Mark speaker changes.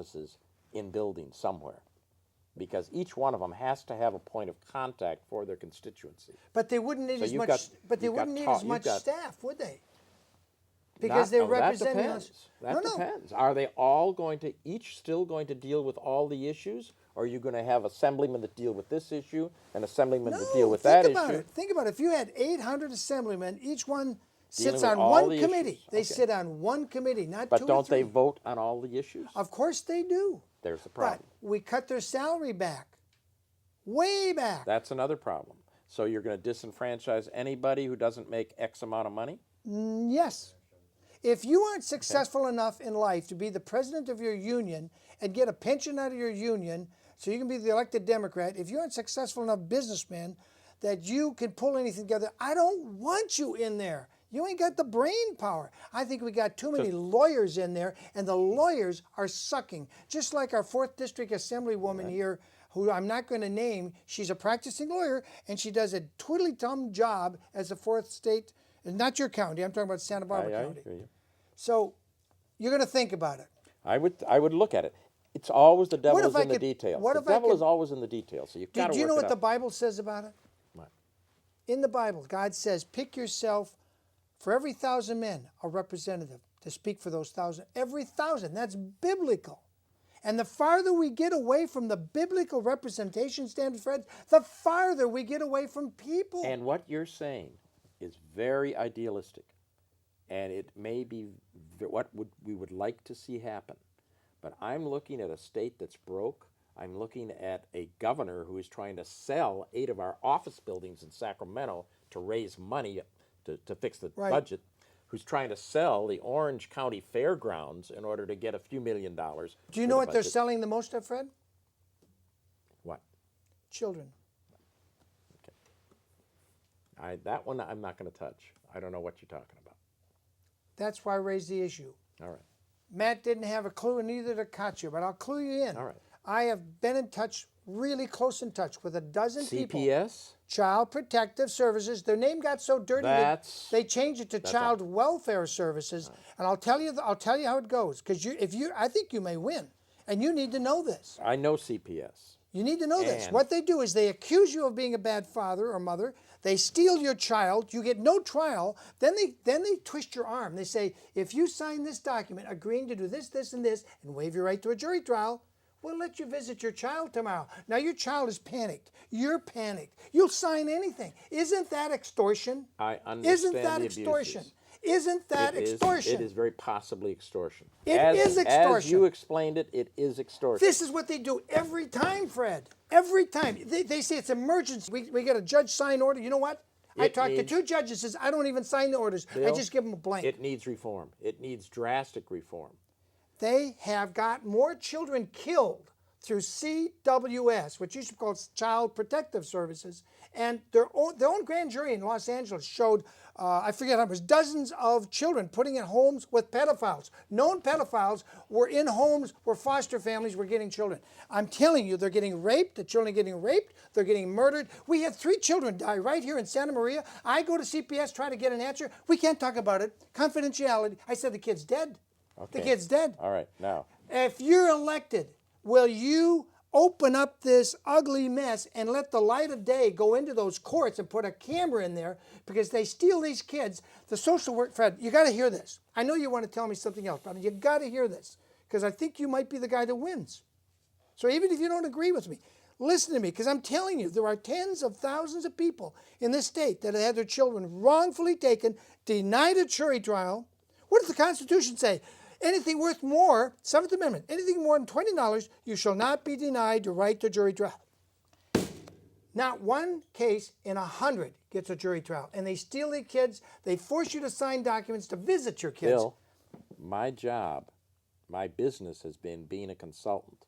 Speaker 1: offices in buildings somewhere, because each one of them has to have a point of contact for their constituency.
Speaker 2: But they wouldn't need
Speaker 1: So
Speaker 2: as
Speaker 1: you've
Speaker 2: much.
Speaker 1: got-
Speaker 2: But they
Speaker 1: you've got
Speaker 2: wouldn't need
Speaker 1: ta-
Speaker 2: as
Speaker 1: you've
Speaker 2: much
Speaker 1: got-
Speaker 2: staff, would they? Because they're representing
Speaker 1: that
Speaker 2: us.
Speaker 1: depends. That depends. Are they all going to, each still going to deal with all the issues? Or are you going to have assemblymen that deal with this issue and assemblymen that deal with that
Speaker 2: think about
Speaker 1: issue?
Speaker 2: it. Think about it. If you had 800 assemblymen, each one
Speaker 1: Dealing
Speaker 2: sits
Speaker 1: with
Speaker 2: on
Speaker 1: all
Speaker 2: one
Speaker 1: the
Speaker 2: committee.
Speaker 1: issues.
Speaker 2: They
Speaker 1: Okay.
Speaker 2: sit on one committee, not
Speaker 1: But
Speaker 2: two or
Speaker 1: don't
Speaker 2: three.
Speaker 1: they vote on all the issues?
Speaker 2: Of course they do.
Speaker 1: There's the problem.
Speaker 2: But we cut their salary back, way back.
Speaker 1: That's another problem. So you're going to disenfranchise anybody who doesn't make X amount of money?
Speaker 2: Yes. If you aren't successful enough in life to be the president of your union and get a pension out of your union so you can be the elected Democrat, if you aren't successful enough businessman that you can pull anything together, I don't want you in there. You ain't got the brain power. I think we got too many lawyers in there, and the lawyers are sucking. Just like our 4th District Assemblywoman here, who I'm not going to name, she's a practicing lawyer, and she does a twiddly-thumb job as a 4th state. Not your county. I'm talking about Santa Barbara County.
Speaker 1: I hear you.
Speaker 2: So you're going to think about it.
Speaker 1: I would look at it. It's always the devil is in the
Speaker 2: could-
Speaker 1: details.
Speaker 2: what
Speaker 1: The
Speaker 2: if I
Speaker 1: devil
Speaker 2: could-
Speaker 1: is always in the details. So you've got to
Speaker 2: Do you
Speaker 1: work
Speaker 2: know
Speaker 1: it
Speaker 2: what the
Speaker 1: out.
Speaker 2: Bible says about it?
Speaker 1: What?
Speaker 2: In the Bible, God says, pick yourself, for every 1,000 men, a representative to speak for those 1,000. Every 1,000. That's biblical. And the farther we get away from the biblical representation standard, Fred, the farther we get away from people.
Speaker 1: And what you're saying is very idealistic. And it may be what we would like to see happen. But I'm looking at a state that's broke. I'm looking at a governor who is trying to sell 8 of our office buildings in Sacramento to raise money to fix the budget, who's trying to sell the Orange County Fairgrounds in order to get a few $1 million.
Speaker 2: Do you know what they're selling the most of, Fred?
Speaker 1: What?
Speaker 2: Children.
Speaker 1: Okay. That one I'm not going to touch. I don't know what you're talking about.
Speaker 2: That's why I raised the issue.
Speaker 1: All right.
Speaker 2: Matt didn't have a clue, and neither did Katya, but I'll clue you in.
Speaker 1: All right.
Speaker 2: I have been in touch, really close in touch, with a dozen people.
Speaker 1: CPS?
Speaker 2: Child Protective Services. Their name got so dirty that they changed it to Child Welfare Services. And I'll tell you how it goes, because I think you may win, and you need to know this.
Speaker 1: I know CPS.
Speaker 2: You need to know this. What they do is they accuse you of being a bad father or mother. They steal your child. You get no trial. Then they twist your arm. They say, if you sign this document agreeing to do this, this, and this, and waive your right to a jury trial, we'll let you visit your child tomorrow. Now your child is panicked. You're panicked. You'll sign anything. Isn't that extortion?
Speaker 1: I understand
Speaker 2: Isn't that
Speaker 1: the
Speaker 2: extortion?
Speaker 1: abuses.
Speaker 2: Isn't that extortion?
Speaker 1: It is very possibly extortion.
Speaker 2: It is extortion.
Speaker 1: As you explained it, it is extortion.
Speaker 2: This is what they do every time, Fred. Every time. They say it's emergency. We got a judge sign order. You know what? I talked to 2 judges. Says I don't even sign the orders.
Speaker 1: Bill,
Speaker 2: I just give them a blank.
Speaker 1: It needs reform. It needs drastic reform.
Speaker 2: They have got more children killed through CWS, which used to be called Child Protective Services, and their own grand jury in Los Angeles showed, I forget how much, dozens of children putting in homes with pedophiles. Known pedophiles were in homes where foster families were getting children. I'm telling you, they're getting raped. The children are getting raped. They're getting murdered. We had 3 children die right here in Santa Maria. I go to CPS, try to get an answer. We can't talk about it. Confidentiality. I said the kid's dead.
Speaker 1: Okay.
Speaker 2: The kid's dead.
Speaker 1: All right, now.
Speaker 2: If you're elected, will you open up this ugly mess and let the light of day go into those courts and put a camera in there, because they steal these kids? The social work, Fred, you got to hear this. I know you want to tell me something else, but you got to hear this, because I think you might be the guy that wins. So even if you don't agree with me, listen to me, because I'm telling you, there are tens of thousands of people in this state that have had their children wrongfully taken, denied a jury trial. What does the Constitution say? Anything worth more, 7th Amendment, anything more than $20, you shall not be denied the right to jury trial. Not one case in 100 gets a jury trial. And they steal the kids. They force you to sign documents to visit your kids.
Speaker 1: Bill, my job, my business has been being a consultant.